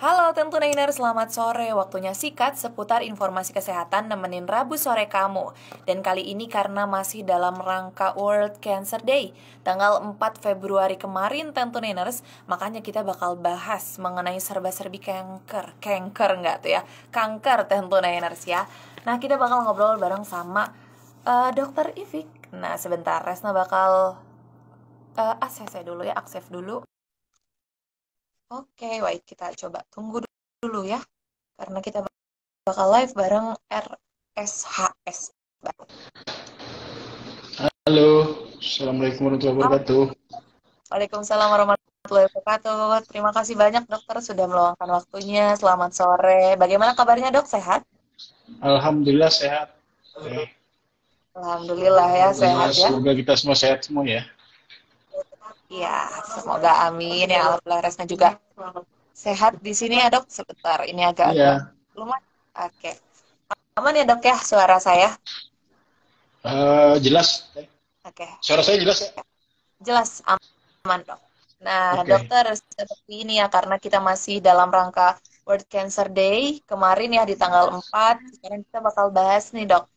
Halo Tentunainer, selamat sore. Waktunya sikat seputar informasi kesehatan nemenin Rabu sore kamu. Dan kali ini karena masih dalam rangka World Cancer Day, tanggal 4 Februari kemarin Tentunainers, makanya kita bakal bahas mengenai serba-serbi kanker. Kanker nggak tuh ya? Kanker Tentunainers ya. Nah, kita bakal ngobrol bareng sama Dokter Ivik. Nah, sebentar, Resna bakal akses dulu ya, akses dulu. Oke, baik, kita coba tunggu dulu ya, karena kita bakal live bareng RSHS. Halo, Assalamualaikum warahmatullahi wabarakatuh. Waalaikumsalam warahmatullahi wabarakatuh. Terima kasih banyak dokter sudah meluangkan waktunya. Selamat sore. Bagaimana kabarnya dok? Sehat? Alhamdulillah sehat. Alhamdulillah ya, sehat ya. Semoga kita semua sehat semua ya. Iya, semoga amin ya. Alhamdulillah Resna juga sehat di sini ya dok. Sebentar, ini agak-agak Iya, lumayan. Oke, aman ya dok ya suara saya? jelas. Oke. Suara saya jelas ya? Jelas aman dok. Nah Oke. dokter seperti ini ya karena kita masih dalam rangka World Cancer Day kemarin ya di tanggal 4. Sekarang kita bakal bahas nih dok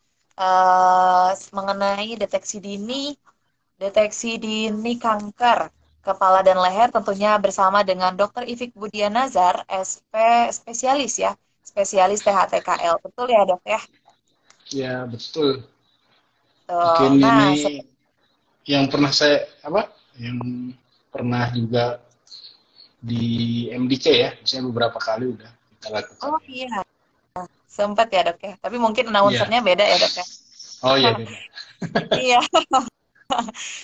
mengenai deteksi dini kanker kepala dan leher tentunya bersama dengan Dokter Ivik Budia Nazar SP spesialis ya spesialis THTKL, betul ya dok ya? Ya, betul. Tuh. Mungkin Nah ini yang pernah saya Yang pernah juga di MDC ya, misalnya beberapa kali udah kita lakukan. oh iya sempat ya dok ya, tapi mungkin Iya. announcernya beda ya dok ya. Oh iya beda. Iya,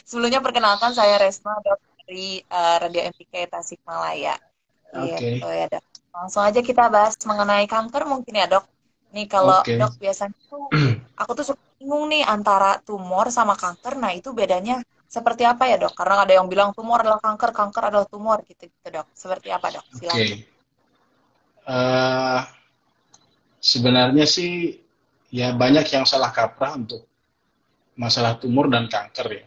sebelumnya perkenalkan saya Resma dok dari Radio MPK Tasikmalaya. Gitu Oke. ya dok. Langsung aja kita bahas mengenai kanker mungkin ya dok. Nih kalau Oke. dok biasanya tuh aku tuh suka bingung nih antara tumor sama kanker. Nah itu bedanya seperti apa ya dok? Karena ada yang bilang tumor adalah kanker, kanker adalah tumor gitu gitu dok. Seperti apa dok? Silakan. Oke. Eh, Sebenarnya sih ya banyak yang salah kaprah untuk masalah tumor dan kanker ya,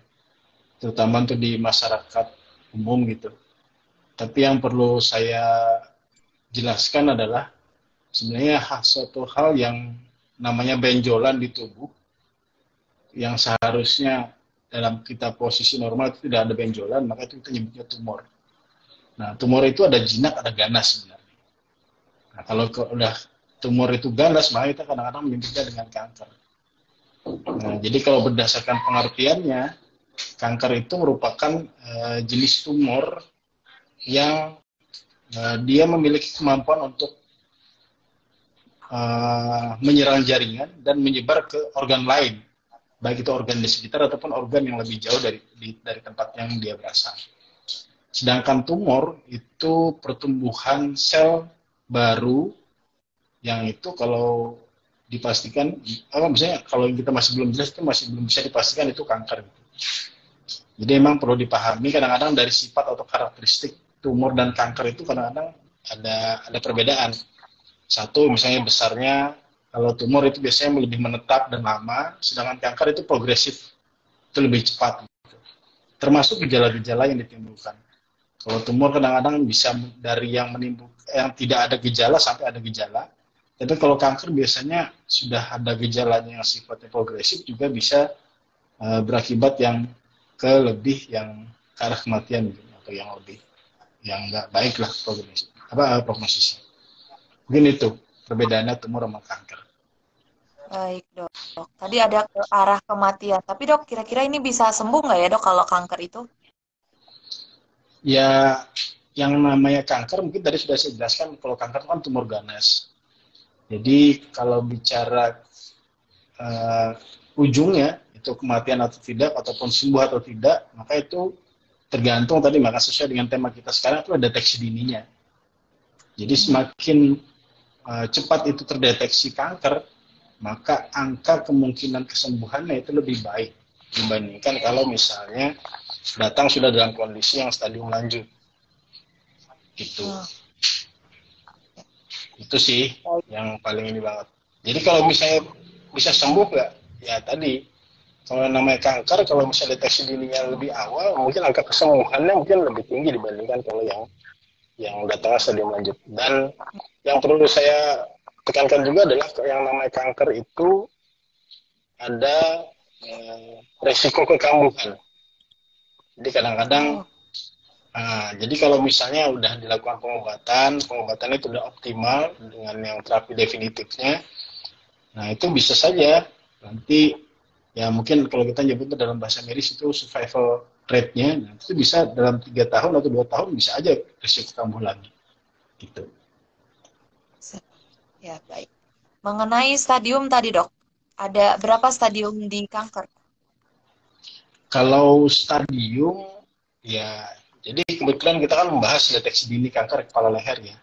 terutama untuk di masyarakat umum gitu. Tapi yang perlu saya jelaskan adalah sebenarnya suatu hal yang namanya benjolan di tubuh yang seharusnya dalam kita posisi normal itu tidak ada benjolan, maka itu kita nyebutnya tumor. Nah, tumor itu ada jinak, ada ganas sebenarnya. Nah, kalau udah tumor itu ganas, maka kita kadang-kadang menyebutnya dengan kanker. Nah, jadi kalau berdasarkan pengertiannya, kanker itu merupakan jenis tumor yang dia memiliki kemampuan untuk menyerang jaringan dan menyebar ke organ lain, baik itu organ di sekitar ataupun organ yang lebih jauh dari tempat yang dia berasal. Sedangkan tumor itu pertumbuhan sel baru yang itu kalau dipastikan misalnya kalau kita masih belum jelas itu masih belum bisa dipastikan itu kanker. Jadi memang perlu dipahami kadang-kadang dari sifat atau karakteristik tumor dan kanker itu kadang-kadang ada perbedaan. Satu misalnya besarnya, kalau tumor itu biasanya lebih menetap dan lama, sedangkan kanker itu progresif, itu lebih cepat. Termasuk gejala-gejala yang ditimbulkan. Kalau tumor kadang-kadang bisa dari yang tidak ada gejala sampai ada gejala. Tapi kalau kanker biasanya sudah ada gejalanya yang sifatnya progresif juga bisa berakibat yang ke arah kematian gitu, atau yang lebih yang nggak baik lah prognosisnya. Mungkin itu perbedaannya tumor sama kanker. Baik dok. Tadi ada ke arah kematian. Tapi dok, kira-kira ini bisa sembuh nggak ya dok kalau kanker itu? Ya, yang namanya kanker mungkin tadi sudah saya jelaskan, kalau kanker kan tumor ganas. Jadi kalau bicara ujungnya itu kematian atau tidak ataupun sembuh atau tidak, maka itu tergantung tadi, maka sesuai dengan tema kita sekarang itu ada deteksi dininya. Jadi semakin cepat itu terdeteksi kanker, maka angka kemungkinan kesembuhannya itu lebih baik dibandingkan kalau misalnya datang sudah dalam kondisi yang stadium lanjut. Gitu. Itu sih yang paling ini banget. Jadi kalau misalnya bisa sembuh nggak? Ya tadi, kalau namanya kanker, kalau misalnya deteksi dininya lebih awal, mungkin angka kesembuhannya mungkin lebih tinggi dibandingkan kalau yang yang datangnya stadium lanjut. Dan yang perlu saya tekankan juga adalah yang namanya kanker itu ada resiko kekambuhan. Jadi kadang-kadang jadi kalau misalnya udah dilakukan pengobatannya itu udah optimal dengan yang terapi definitifnya, nah itu bisa saja nanti ya mungkin kalau kita nyebutnya dalam bahasa medis itu survival rate-nya, nah itu bisa dalam 3 tahun atau 2 tahun bisa aja resiko kambuh lagi, gitu. Ya, baik. Mengenai stadium tadi, Dok, ada berapa stadium di kanker? Kalau stadium, ya, jadi kebetulan kita kan membahas deteksi dini kanker kepala leher ya.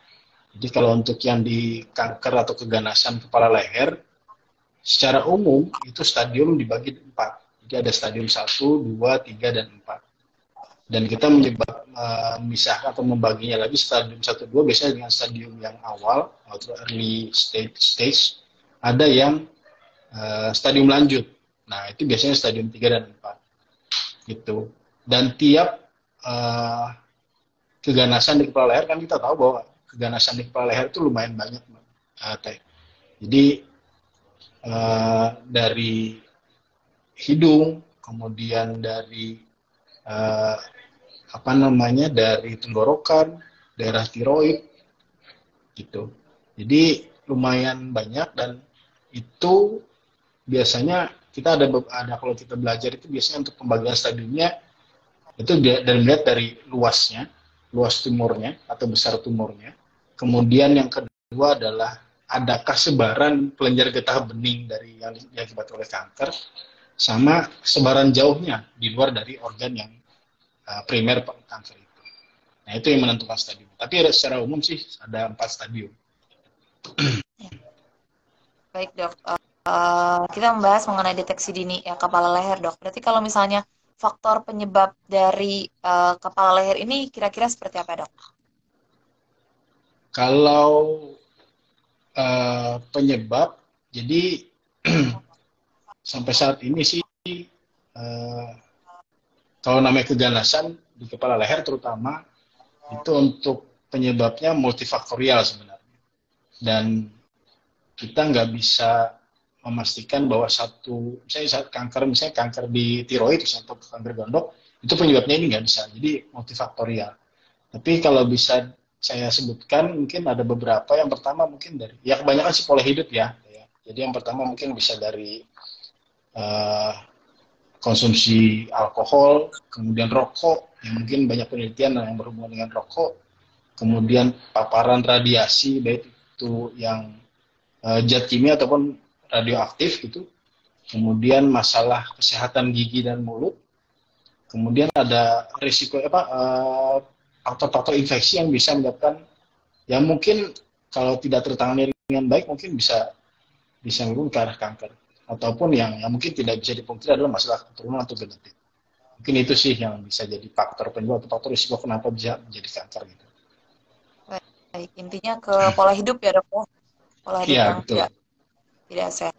Jadi kalau untuk yang di kanker atau keganasan kepala leher, secara umum itu stadium dibagi 4. Jadi ada stadium 1, 2, 3, dan 4. Dan kita memisahkan atau membaginya lagi stadium 1, 2 biasanya dengan stadium yang awal atau early stage. Ada yang stadium lanjut. Nah, itu biasanya stadium 3 dan 4. Gitu. Dan tiap keganasan di kepala leher kan kita tahu bahwa keganasan di kepala leher itu lumayan banyak, Teh. Jadi dari hidung, kemudian dari dari tenggorokan, daerah tiroid, gitu. Jadi lumayan banyak dan itu biasanya kita ada kalau kita belajar itu biasanya untuk pembagian stadiumnya itu dan melihat dari luas tumornya atau besar tumornya. Kemudian yang kedua adalah adakah sebaran kelenjar getah bening dari yang diakibatkan oleh kanker, sama sebaran jauhnya di luar dari organ yang primer kanker itu. Nah, itu yang menentukan stadium. Tapi secara umum sih ada 4 stadium. Baik, Dok. Kita membahas mengenai deteksi dini ya kepala leher, Dok. Berarti kalau misalnya faktor penyebab dari kepala leher ini kira-kira seperti apa, Dok? Kalau penyebab, jadi sampai saat ini sih kalau namanya keganasan di kepala leher terutama itu untuk penyebabnya multifaktorial sebenarnya. Dan kita nggak bisa memastikan bahwa misalnya kanker di tiroid atau kanker gondok, itu penyebabnya ini nggak bisa. Jadi multifaktorial. Tapi kalau bisa saya sebutkan, mungkin ada beberapa. Yang pertama mungkin ya kebanyakan sih pola hidup ya. Jadi yang pertama mungkin bisa dari konsumsi alkohol, kemudian rokok, yang mungkin banyak penelitian yang berhubungan dengan rokok, kemudian paparan radiasi, baik itu yang zat kimia ataupun radioaktif gitu, kemudian masalah kesehatan gigi dan mulut, kemudian ada risiko faktor-faktor infeksi yang bisa menyebabkan, ya mungkin kalau tidak tertangani dengan baik mungkin bisa menurun ke arah kanker. Ataupun yang mungkin tidak bisa dipungkiri adalah masalah keturunan atau genetik. Mungkin itu sih yang bisa jadi faktor penyebab atau faktor risiko kenapa bisa menjadi kanker gitu. Baik, intinya ke pola hidup ya, Dok. Pola hidup yang tidak sehat.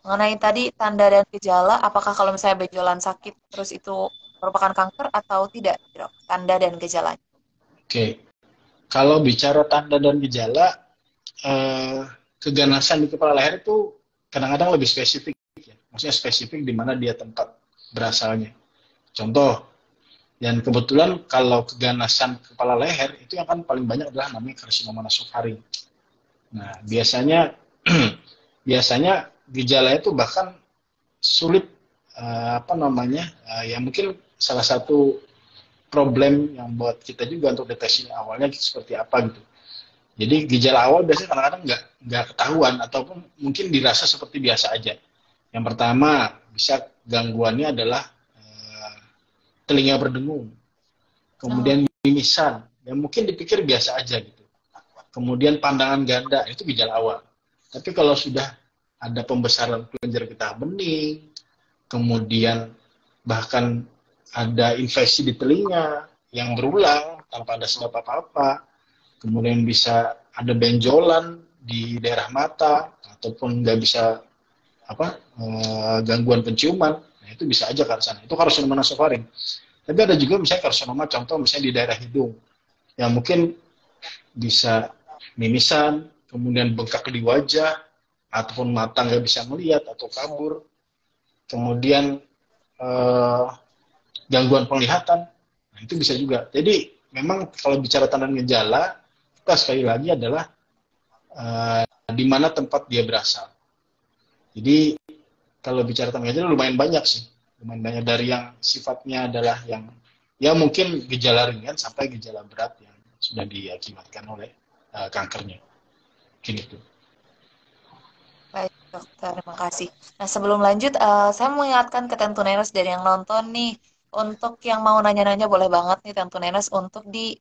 Mengenai tadi tanda dan gejala, apakah kalau misalnya benjolan sakit terus itu merupakan kanker atau tidak, Dok? Tanda dan gejalanya. Oke. Kalau bicara tanda dan gejala, keganasan di kepala leher itu kadang-kadang lebih spesifik ya. Maksudnya spesifik di mana dia tempat berasalnya. Contoh, dan kebetulan kalau keganasan kepala leher itu yang kan paling banyak adalah namanya karsinoma nasofaring. Nah, biasanya gejalanya itu bahkan sulit ya mungkin salah satu problem yang buat kita juga untuk deteksi awalnya seperti apa gitu. Jadi gejala awal biasanya kadang-kadang nggak ketahuan ataupun mungkin dirasa seperti biasa aja. Yang pertama bisa gangguannya adalah telinga berdengung, kemudian mimisan, yang mungkin dipikir biasa aja gitu. Kemudian pandangan ganda, itu gejala awal. Tapi kalau sudah ada pembesaran kelenjar getah bening, kemudian bahkan ada infeksi di telinga yang berulang tanpa ada sebab apa-apa, kemudian bisa ada benjolan di daerah mata ataupun nggak bisa gangguan penciuman, nah itu bisa aja karsinoma. Itu karsinoma nasofaring. Tapi ada juga misalnya karsinoma contoh misalnya di daerah hidung. yang mungkin bisa mimisan, kemudian bengkak di wajah, ataupun mata nggak bisa melihat atau kabur, kemudian gangguan penglihatan, nah, itu bisa juga. Jadi memang kalau bicara tanda gejala, kita sekali lagi adalah di mana tempat dia berasal. Jadi kalau bicara tanda gejala lumayan banyak sih, lumayan banyak dari yang sifatnya adalah yang ya mungkin gejala ringan sampai gejala berat yang sudah diakibatkan oleh kankernya. Mungkin itu. Baik, dokter, terima kasih. Nah, sebelum lanjut, saya mau ingatkan ke Tentuneros dari yang nonton nih, untuk yang mau nanya-nanya boleh banget nih Tentuneros untuk di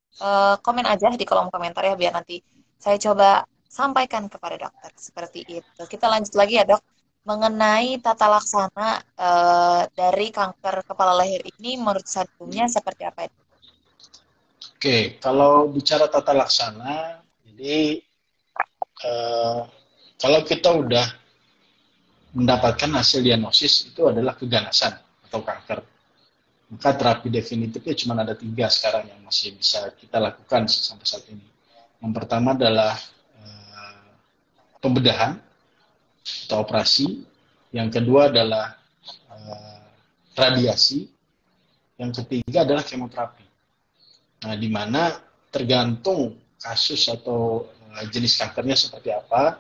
komen aja di kolom komentar ya, biar nanti saya coba sampaikan kepada dokter. Seperti itu. Kita lanjut lagi ya, dok. Mengenai tata laksana dari kanker kepala leher ini, menurut sebelumnya seperti apa ya? Oke, kalau bicara tata laksana, jadi kalau kita udah mendapatkan hasil diagnosis itu adalah keganasan atau kanker, maka terapi definitifnya cuma ada 3 sekarang yang masih bisa kita lakukan sampai saat ini. Yang pertama adalah pembedahan atau operasi, yang kedua adalah radiasi, yang ketiga adalah kemoterapi. Nah, di mana tergantung kasus atau jenis kankernya seperti apa.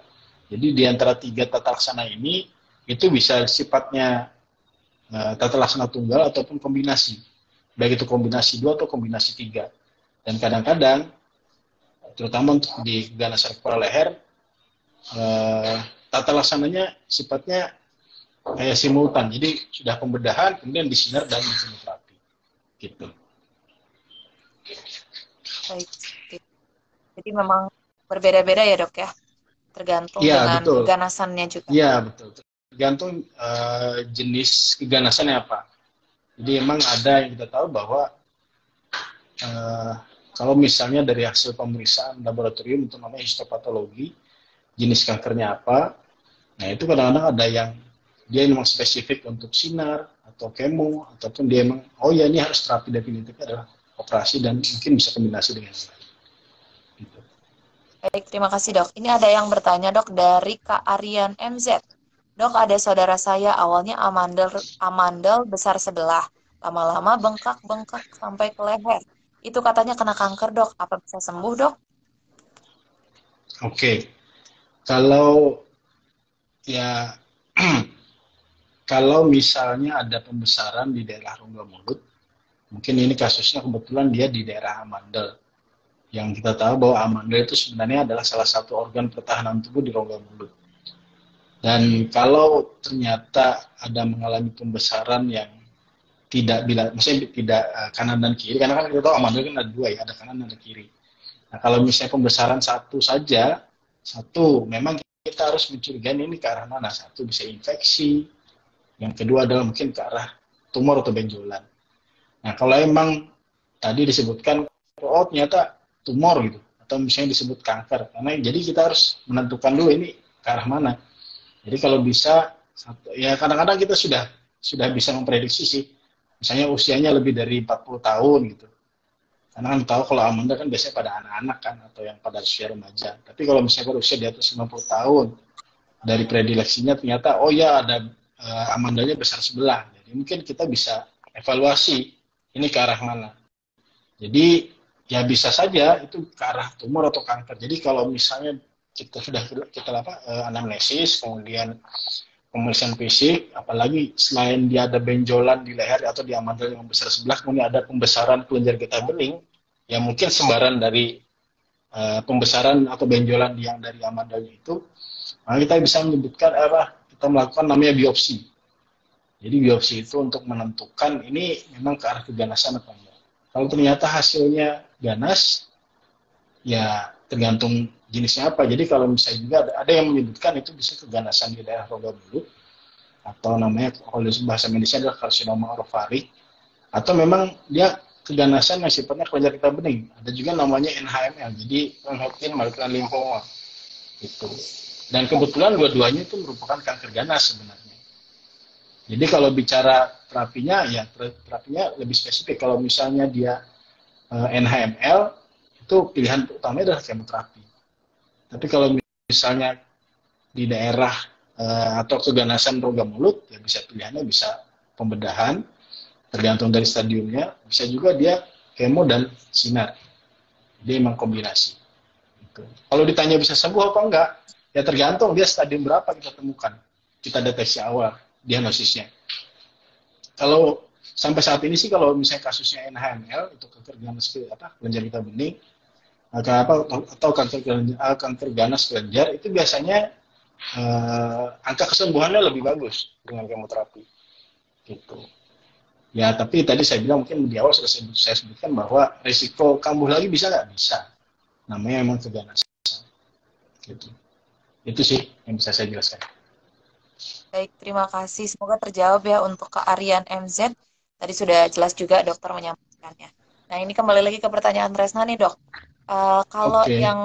Jadi di antara 3 tata laksana ini itu bisa sifatnya tata laksana tunggal ataupun kombinasi. Baik itu kombinasi 2 atau kombinasi 3. Dan kadang-kadang, terutama untuk di keganasan kepala leher, tata laksananya sifatnya kayak simultan. Jadi sudah pembedahan, kemudian disinar dan kemoterapi. Gitu. Baik. Jadi memang berbeda-beda ya, dok ya? Tergantung Iya, dengan betul. keganasannya juga. Iya, betul. Tergantung jenis keganasannya apa. Jadi emang ada yang kita tahu bahwa kalau misalnya dari hasil pemeriksaan laboratorium itu namanya histopatologi, jenis kankernya apa, nah itu kadang-kadang ada yang dia memang spesifik untuk sinar atau kemo, ataupun dia memang, oh ya ini harus terapi definitifnya adalah operasi dan mungkin bisa kombinasi dengan yang lain. Gitu. Baik, terima kasih dok. Ini ada yang bertanya dok dari Kak Aryan MZ. Dok, ada saudara saya awalnya amandel besar sebelah. Lama-lama bengkak-bengkak sampai ke leher. Itu katanya kena kanker dok. Apa bisa sembuh dok? Oke, kalau ya kalau misalnya ada pembesaran di daerah rongga mulut, mungkin ini kasusnya kebetulan dia di daerah amandel. Yang kita tahu bahwa amandel itu sebenarnya adalah salah satu organ pertahanan tubuh di rongga mulut. Dan kalau ternyata ada mengalami pembesaran yang maksudnya tidak kanan dan kiri, karena kan kita tahu amandel kan ada 2 ya, ada kanan dan ada kiri. Nah, kalau misalnya pembesaran satu memang kita harus mencurigai ini ke arah mana. Satu bisa infeksi, yang kedua adalah mungkin ke arah tumor atau benjolan. Nah, kalau emang tadi disebutkan, oh ternyata tumor gitu, atau misalnya disebut kanker, karena jadi kita harus menentukan dulu ini ke arah mana. Jadi kalau bisa, ya kadang-kadang kita sudah bisa memprediksi sih, misalnya usianya lebih dari 40 tahun gitu. Karena kan tahu kalau amandel kan biasanya pada anak-anak kan, atau yang pada usia remaja. Tapi kalau misalnya berusia di atas 50 tahun, dari predileksinya ternyata, oh ya ada amandelnya besar sebelah. Jadi mungkin kita bisa evaluasi ini ke arah mana. Jadi ya bisa saja itu ke arah tumor atau kanker. Jadi kalau misalnya kita sudah anamnesis, kemudian pemeriksaan fisik, apalagi selain dia ada benjolan di leher atau di amandel yang besar sebelah, kemudian ada pembesaran kelenjar getah bening, yang mungkin sebaran dari pembesaran atau benjolan yang dari amandelnya itu, maka kita bisa menyebutkan kita melakukan namanya biopsi. Jadi biopsi itu untuk menentukan ini memang ke arah keganasan atau enggak. Kalau ternyata hasilnya ganas, ya tergantung jenisnya apa. Jadi kalau misalnya juga ada yang menyebutkan itu bisa keganasan di daerah rongga mulut, atau namanya kalau bahasa medisnya adalah karsinoma orofaring, atau memang dia keganasan yang sifatnya kelenjar getah bening. Ada juga namanya NHML, jadi non-Hodgkin malignant lymphoma. Gitu. Dan kebetulan dua-duanya itu merupakan kanker ganas sebenarnya. Jadi kalau bicara terapinya, ya terapinya lebih spesifik. Kalau misalnya dia NHML, itu pilihan utamanya adalah kemoterapi. Tapi kalau misalnya di daerah atau keganasan rongga mulut, ya bisa pilihannya bisa pembedahan, tergantung dari stadiumnya, bisa juga dia kemo dan sinar. Dia memang kombinasi. Gitu. Kalau ditanya bisa sembuh apa enggak, ya tergantung dia stadium berapa kita temukan, kita deteksi awal diagnosisnya. Kalau sampai saat ini sih kalau misalnya kasusnya NHML itu kelenjar getah bening atau kanker ganas kelenjar itu biasanya angka kesembuhannya lebih bagus dengan kemoterapi gitu. Ya tapi tadi saya bilang mungkin di awal sudah saya sebutkan bahwa risiko kambuh lagi bisa nggak? Bisa. Namanya memang keganasan gitu. Itu sih yang bisa saya jelaskan. Baik, terima kasih. Semoga terjawab ya untuk Kak Aryan MZ. Tadi sudah jelas juga dokter menyampaikannya. Nah, ini kembali lagi ke pertanyaan Tresna nih, Dok. Kalau Oke. yang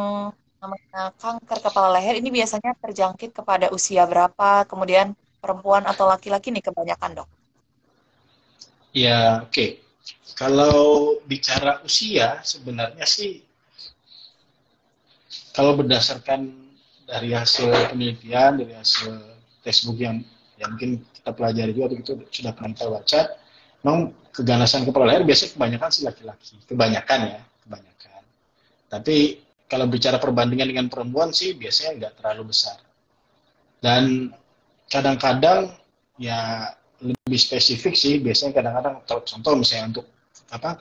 namanya kanker kepala leher ini biasanya terjangkit kepada usia berapa? Kemudian perempuan atau laki-laki nih kebanyakan, Dok? Ya, oke. Kalau bicara usia sebenarnya sih kalau berdasarkan dari hasil penelitian, dari hasil textbook yang mungkin kita pelajari juga atau kita sudah pernah kita baca, memang keganasan kepala leher biasanya kebanyakan sih laki-laki, kebanyakan ya, kebanyakan. Tapi kalau bicara perbandingan dengan perempuan sih biasanya nggak terlalu besar. Dan kadang-kadang ya lebih spesifik sih, biasanya kadang-kadang contoh misalnya untuk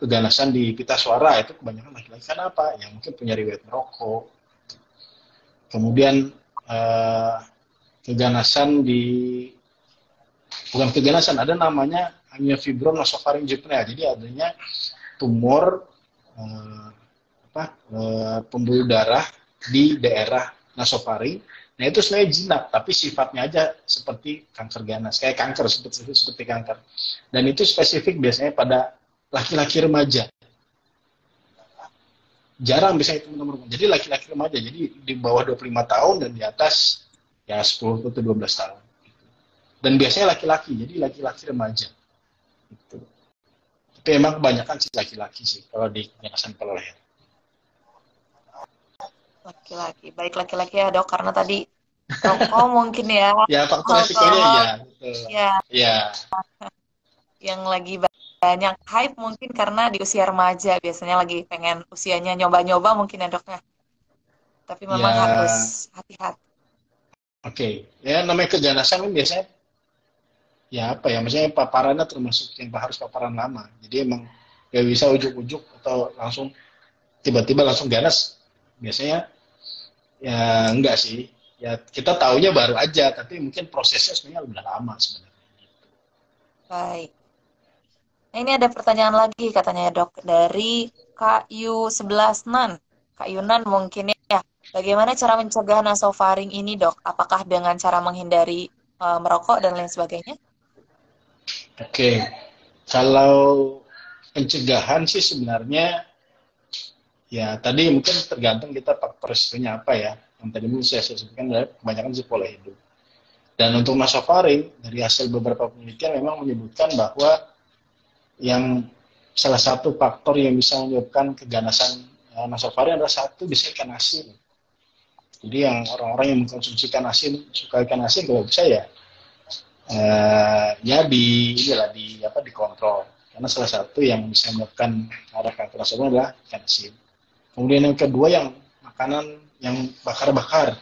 keganasan di pita suara itu kebanyakan laki-laki. Kenapa? Ya mungkin punya riwayat merokok. Kemudian keganasan di bukan keganasan, ada namanya amyofibrom nasopharyngeal. Jadi adanya tumor pembuluh darah di daerah nasofaring. Nah itu sebenarnya jinak, tapi sifatnya aja seperti kanker ganas, kayak kanker seperti kanker. Dan itu spesifik biasanya pada laki-laki remaja. Jarang biasanya teman-teman. Jadi laki-laki remaja, jadi di bawah 25 tahun dan di atas ya 10 atau 12 tahun. Dan biasanya laki-laki, jadi laki-laki remaja. Gitu. Tapi emang kebanyakan sih laki-laki sih kalau di keganasan kepala leher. Laki-laki. Baik laki-laki ya, Dok, karena tadi rokok mungkin ya, Ya faktor resikonya alkohol, ya. ya, Ya. yang lagi banyak hype mungkin karena di usia remaja biasanya lagi pengen usianya nyoba-nyoba mungkin ya, Dok ya. Tapi memang Ya, harus hati-hati. oke. Ya namanya keganasan kan biasanya ya apa ya, maksudnya paparannya termasuk yang harus paparan lama. Jadi emang ya bisa ujuk-ujuk atau langsung tiba-tiba langsung ganas. Biasanya ya enggak sih. Ya kita taunya baru aja, tapi mungkin prosesnya sebenarnya udah lama sebenarnya. Baik. Nah, ini ada pertanyaan lagi katanya, Dok, dari Kak Yu11 Nan. Kak Yunan mungkin ya. Bagaimana cara mencegah nasofaring ini, Dok? Apakah dengan cara menghindari merokok dan lain sebagainya? Oke. Kalau pencegahan sih sebenarnya ya tadi mungkin tergantung kita faktor resikonya apa ya. Yang tadi mungkin saya sebutkan adalah kebanyakan sih pola hidup. Dan untuk nasofaring, dari hasil beberapa penelitian memang menyebutkan bahwa yang salah satu faktor yang bisa menyebabkan keganasan nasofaring adalah satu bisa ikan asin. Jadi yang orang-orang yang mengkonsumsi ikan asin, suka ikan asin kalau bisa ya ya dikontrol. Karena salah satu yang bisa menyebabkan arah kanker nasofaring adalah ikan asin. Kemudian yang kedua yang makanan yang bakar-bakar.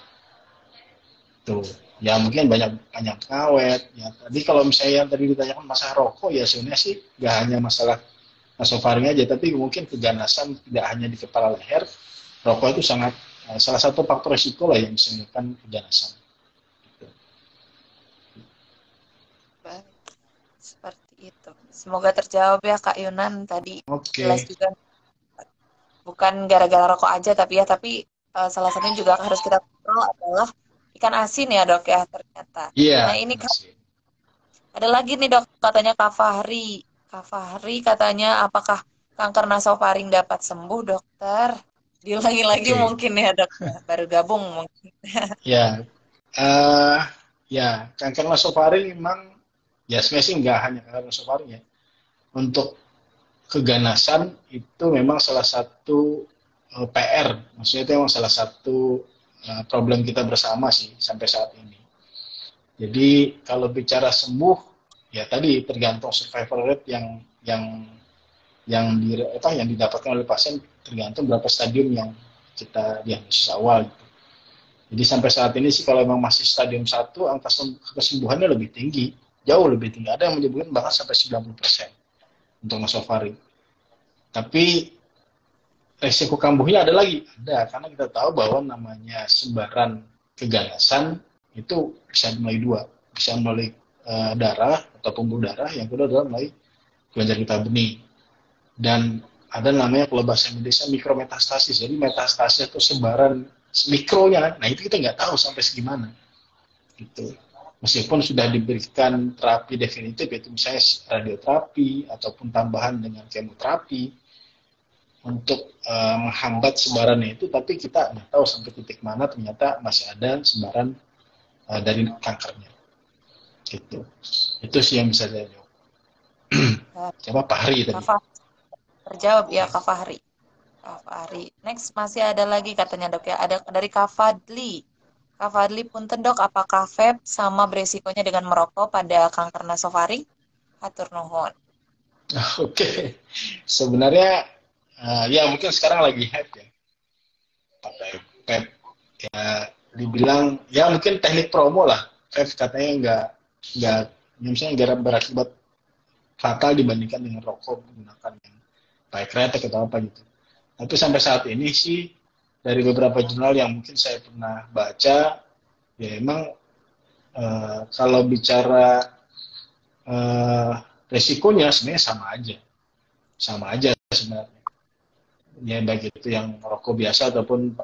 Tuh, ya mungkin banyak pengawet. Ya tadi kalau misalnya yang tadi ditanyakan masalah rokok, ya sebenarnya sih nggak hanya masalah nasofaring aja, tapi mungkin keganasan tidak hanya di kepala leher. Rokok itu sangat salah satu faktor risiko lah yang bisa menyebabkan keganasan. Baik, seperti itu. Semoga terjawab ya, Kak Yunan. Tadi jelas juga bukan gara-gara rokok aja, tapi salah satunya juga harus kita kontrol adalah ikan asin ya, Dok ya, ternyata. Iya. Nah, ini ada lagi nih, Dok, katanya Kak Fahri. Kak Fahri katanya, apakah kanker nasofaring dapat sembuh, dokter? Diulangi-lagi mungkin ya, Dok. Baru gabung mungkin. Ya, ya kanker nasofaring memang ya sebenarnya sih nggak hanya kanker nasofaring ya. Untuk keganasan itu memang salah satu PR, maksudnya itu memang salah satu problem kita bersama sih sampai saat ini. Jadi kalau bicara sembuh, ya tadi tergantung survival rate yang didapatkan oleh pasien, tergantung berapa stadium yang kita diagnosis awal gitu. Jadi sampai saat ini sih kalau memang masih stadium 1, angka kesembuhannya lebih tinggi, jauh lebih tinggi. Ada yang menyebutkan bahkan sampai 90% untuk nasofaring. Tapi resiko kambuhnya ada lagi, karena kita tahu bahwa namanya sebaran keganasan itu bisa melalui dua, bisa melalui darah atau pembuluh darah, yang kedua adalah melalui kelenjar getah bening. Dan ada namanya kalau bahasa Indonesia mikrometastasis, jadi metastasis itu sebaran mikronya, nah itu kita nggak tahu sampai segimana gitu. Meskipun sudah diberikan terapi definitif, yaitu misalnya radioterapi ataupun tambahan dengan kemoterapi untuk menghambat sebarannya itu, tapi kita nggak tahu sampai titik mana ternyata masih ada sebaran dari kankernya gitu. Itu sih yang bisa saya jawab. Coba Pak Hari tadi. Terjawab ya Kak Fahri. Kak Fahri. Next masih ada lagi katanya dok ya. Ada dari Kak Fadli. Kak Fadli punten dok, apakah vape sama beresikonya dengan merokok pada kanker nasofaring? Hatur nuhun. Oke. Sebenarnya ya mungkin sekarang lagi hype ya. Pakai vape. Ya dibilang ya mungkin teknik promo lah. Vape katanya nggak misalnya nggak berakibat fatal dibandingkan dengan rokok menggunakan yang pakai kretek atau apa gitu. Tapi sampai saat ini sih dari beberapa jurnal yang mungkin saya pernah baca, ya emang kalau bicara resikonya sebenarnya sama aja sebenarnya. Ya baik itu yang rokok biasa ataupun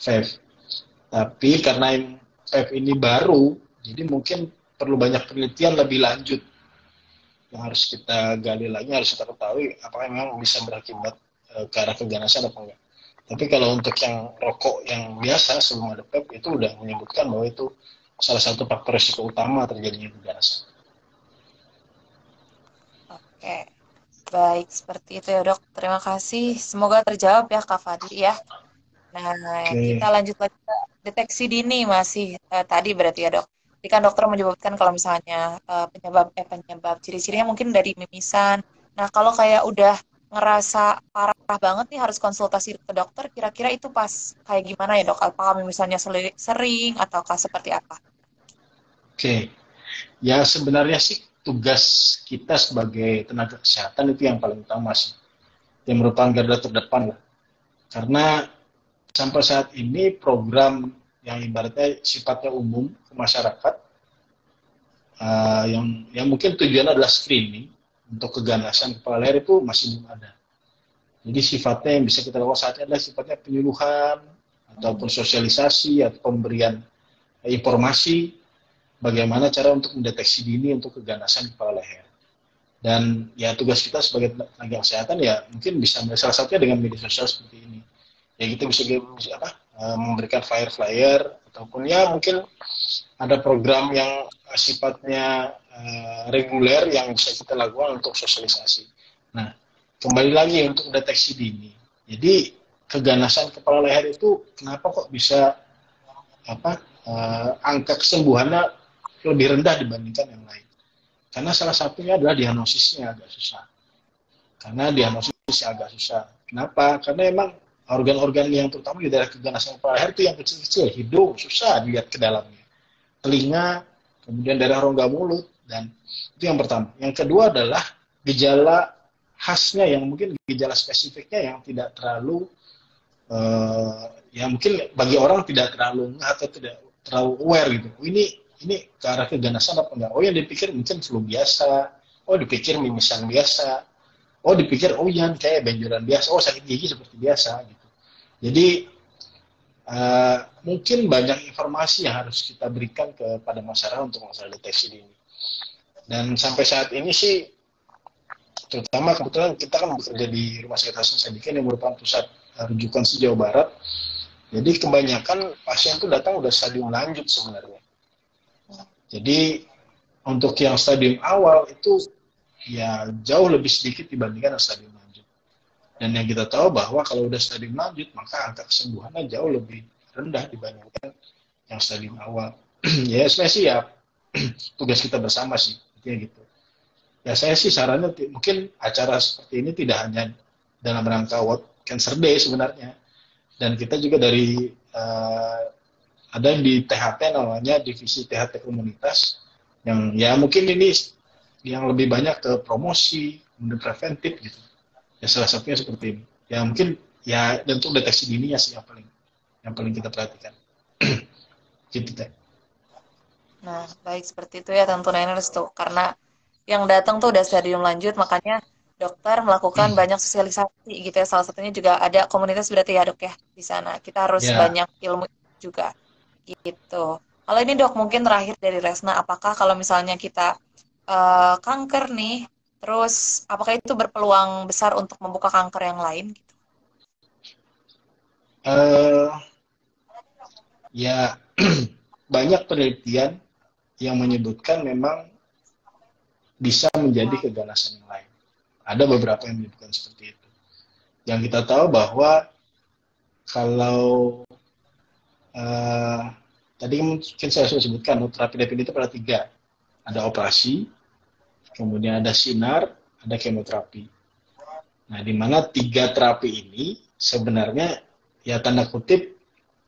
vape. Tapi karena yang vape ini baru, jadi mungkin perlu banyak penelitian lebih lanjut yang harus kita gali lagi, harus kita ketahui apakah memang bisa berakibat ke arah keganasan atau enggak. Tapi kalau untuk yang rokok yang biasa sebelum ada vape itu udah menyebutkan bahwa itu salah satu faktor risiko utama terjadinya keganasan. Oke, baik seperti itu ya dok. Terima kasih. Semoga terjawab ya Kak Fadli ya. Nah, kita lanjut lagi ke deteksi dini masih tadi berarti ya dok. Jadi kan dokter menyebutkan kalau misalnya penyebab ciri-cirinya mungkin dari mimisan. Nah, kalau kayak udah ngerasa parah banget nih harus konsultasi ke dokter, kira-kira itu pas kayak gimana ya dok? Apakah mimisannya sering ataukah seperti apa? Oke. Ya sebenarnya sih tugas kita sebagai tenaga kesehatan itu yang paling utama sih. Yang merupakan garda terdepan lah. Karena sampai saat ini program yang ibaratnya sifatnya umum ke masyarakat, yang mungkin tujuannya adalah screening untuk keganasan kepala leher itu masih belum ada. Jadi sifatnya yang bisa kita lakukan saat ini adalah sifatnya penyuluhan ataupun sosialisasi atau pemberian informasi bagaimana cara untuk mendeteksi dini untuk keganasan kepala leher. Dan ya tugas kita sebagai tenaga kesehatan ya mungkin bisa salah satunya dengan media sosial seperti ini. Ya kita bisa memberikan flyer ataupun ya mungkin ada program yang sifatnya reguler yang bisa kita lakukan untuk sosialisasi. Nah, kembali lagi untuk deteksi dini. Jadi keganasan kepala leher itu kenapa kok bisa angka kesembuhannya lebih rendah dibandingkan yang lain? Karena salah satunya adalah diagnosisnya agak susah. Kenapa? Karena emang organ-organ yang terutama di daerah keganasan kepala leher itu yang kecil-kecil, hidung susah dilihat ke dalamnya, telinga, kemudian daerah rongga mulut, dan itu yang pertama. Yang kedua adalah gejala khasnya yang mungkin gejala spesifiknya yang tidak terlalu ya mungkin bagi orang tidak terlalu atau tidak terlalu aware gitu. Ini ke arah keganasan apa enggak? Oh yang dipikir mungkin flu biasa, oh dipikir mimisan biasa, oh dipikir oh yang kayak benjolan biasa, oh sakit gigi seperti biasa gitu. Jadi mungkin banyak informasi yang harus kita berikan kepada masyarakat untuk masalah deteksi dini. Dan sampai saat ini sih, terutama kebetulan kita kan bekerja di Rumah Sakit Hasan Sadikin yang merupakan pusat rujukan se-Jawa Barat. Jadi kebanyakan pasien itu datang udah stadium lanjut sebenarnya. Jadi untuk yang stadium awal itu ya jauh lebih sedikit dibandingkan stadium lanjut. Dan yang kita tahu bahwa kalau udah stadium lanjut, maka angka kesembuhannya jauh lebih rendah dibandingkan yang stadium awal. Ya, saya sih ya tugas kita bersama sih, intinya gitu. Ya saya sih sarannya mungkin acara seperti ini tidak hanya dalam rangka World Cancer Day sebenarnya. Dan kita juga dari ada di THT namanya divisi THT komunitas yang ya mungkin ini yang lebih banyak ke promosi, kemudian preventif gitu. Ya salah satunya seperti ini. Ya mungkin ya untuk deteksi dini ya sih yang paling kita perhatikan. Gitu deh. Nah, baik seperti itu ya tentu Niners tuh. Karena yang datang tuh udah stadium lanjut, makanya dokter melakukan banyak sosialisasi gitu ya. Salah satunya juga ada komunitas berarti ya dok ya di sana. Kita harus Ya, banyak ilmu juga gitu. Kalau ini dok mungkin terakhir dari Resna, apakah kalau misalnya kita kanker nih, terus apakah itu berpeluang besar untuk membuka kanker yang lain? Gitu? eh, ya banyak penelitian yang menyebutkan memang bisa menjadi keganasan yang lain. Ada beberapa yang menyebutkan seperti itu. Yang kita tahu bahwa kalau tadi mungkin saya sudah sebutkan terapi definitif ada 3. Ada operasi, kemudian ada sinar, ada kemoterapi. Nah, di mana 3 terapi ini sebenarnya ya tanda kutip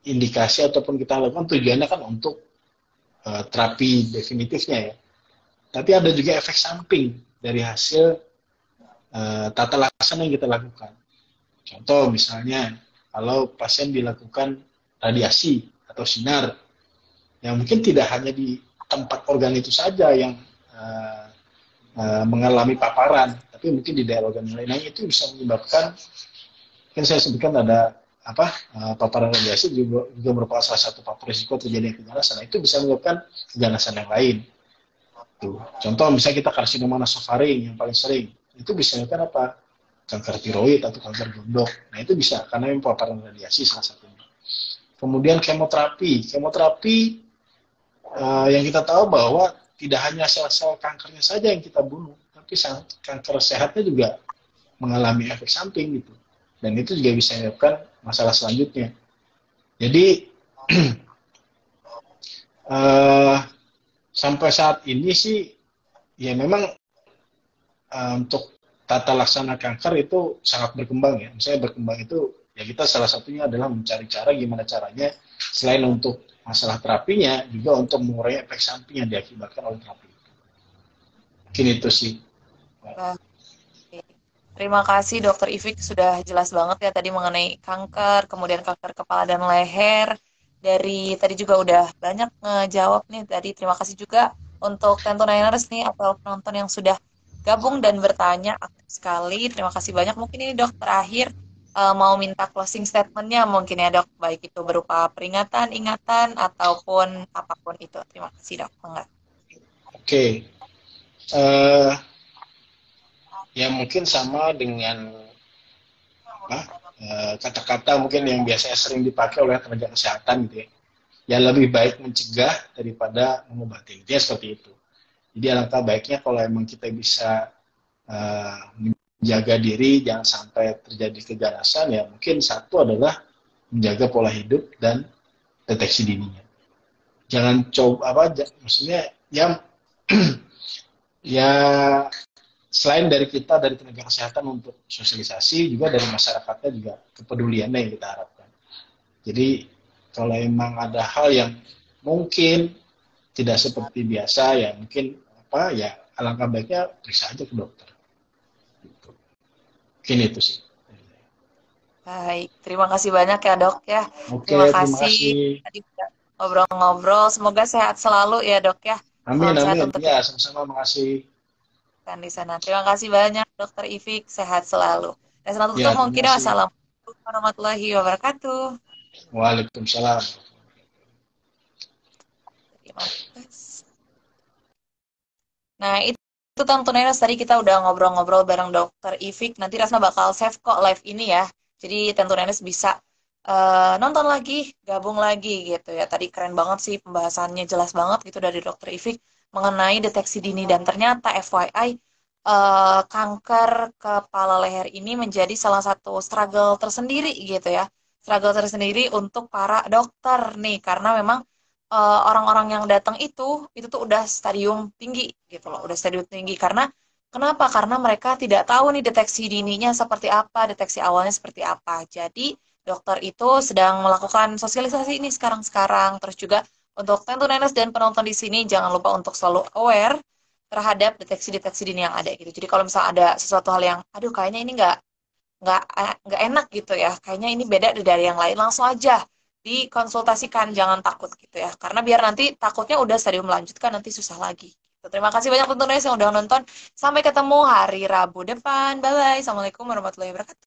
indikasi ataupun kita lakukan tujuannya kan untuk terapi definitifnya ya. Tapi ada juga efek samping dari hasil tata laksana yang kita lakukan. Contoh misalnya kalau pasien dilakukan radiasi atau sinar, yang mungkin tidak hanya di tempat organ itu saja yang mengalami paparan, tapi mungkin di daerah organ lain itu bisa menyebabkan, kan saya sebutkan ada paparan radiasi juga merupakan salah satu faktor risiko terjadinya keganasan. Nah, itu bisa menyebabkan keganasan yang lain. Tuh. Contoh misalnya kita karsinoma nasofaring yang paling sering, itu bisa menyebabkan apa? Kanker tiroid atau kanker gondok. Nah itu bisa karena yang paparan radiasi salah satunya. Kemudian kemoterapi yang kita tahu bahwa tidak hanya sel-sel kankernya saja yang kita bunuh, tapi kanker sehatnya juga mengalami efek samping gitu. Dan itu juga bisa menyebabkan masalah selanjutnya. Jadi sampai saat ini sih ya memang untuk tata laksana kanker itu sangat berkembang ya. Misalnya berkembang itu ya kita salah satunya adalah mencari cara gimana caranya selain untuk masalah terapinya juga untuk mengurangi efek samping yang diakibatkan oleh terapi. Mungkin itu sih. Nah, terima kasih Dokter Ifik sudah jelas banget ya tadi mengenai kanker, kemudian kanker kepala dan leher. Dari tadi juga udah banyak ngejawab nih tadi. Terima kasih juga untuk Tentu Niners nih atau penonton yang sudah gabung dan bertanya aktif sekali. Terima kasih banyak. Mungkin ini dok terakhir mau minta closing statement-nya mungkin ya dok, baik itu berupa peringatan, ingatan, ataupun apapun itu. Terima kasih dok. Enggak. Oke. Ya mungkin sama dengan kata-kata mungkin yang biasanya sering dipakai oleh tenaga kesehatan gitu ya. Ya lebih baik mencegah daripada mengobati. Intinya seperti itu. Jadi alangkah baiknya kalau emang kita bisa menjaga diri jangan sampai terjadi keganasan, ya mungkin satu adalah menjaga pola hidup dan deteksi dininya. Jangan coba maksudnya ya ya selain dari kita dari tenaga kesehatan untuk sosialisasi, juga dari masyarakatnya juga kepeduliannya yang kita harapkan. Jadi kalau emang ada hal yang mungkin tidak seperti biasa ya mungkin ya alangkah baiknya periksa aja ke dokter. Mungkin itu sih. Baik, terima kasih banyak ya dok ya. Oke, Terima terima kasih kasih. tadi udah ngobrol-ngobrol. Semoga sehat selalu ya dok ya. Amin, Salam sehat amin. untuk Ya, kita sama-sama, makasih. di sana. Terima kasih banyak Dokter Ifik. Sehat selalu. Dan selamat Ya, tutup terima mungkin kasih. wassalamualaikum warahmatullahi wabarakatuh. Waalaikumsalam. Terima kasih. Nah, itu tentu Nenes tadi kita udah ngobrol-ngobrol bareng Dokter Ifik. Nanti Rasna bakal save kok live ini ya. Jadi tentu Nenes bisa nonton lagi, gabung lagi gitu ya. Tadi keren banget sih pembahasannya, jelas banget gitu dari Dokter Ifik mengenai deteksi dini. Dan ternyata FYI, kanker kepala leher ini menjadi salah satu struggle tersendiri gitu ya. Struggle tersendiri untuk para dokter nih, karena memang orang-orang yang datang itu tuh udah stadium tinggi gitu loh, udah stadium tinggi karena kenapa? Karena mereka tidak tahu nih deteksi dininya seperti apa, deteksi awalnya seperti apa. Jadi dokter itu sedang melakukan sosialisasi ini sekarang-sekarang. Terus juga untuk Tentunenes dan penonton di sini jangan lupa untuk selalu aware terhadap deteksi-deteksi dini yang ada gitu. Jadi kalau misalnya ada sesuatu hal yang, aduh kayaknya ini nggak enak gitu ya, kayaknya ini beda dari yang lain, langsung aja dikonsultasikan, jangan takut gitu ya. Karena biar nanti takutnya udah stadium melanjutkan nanti susah lagi. Gitu. Terima kasih banyak tentunya yang udah nonton. Sampai ketemu hari Rabu depan. Bye bye. Assalamualaikum warahmatullahi wabarakatuh.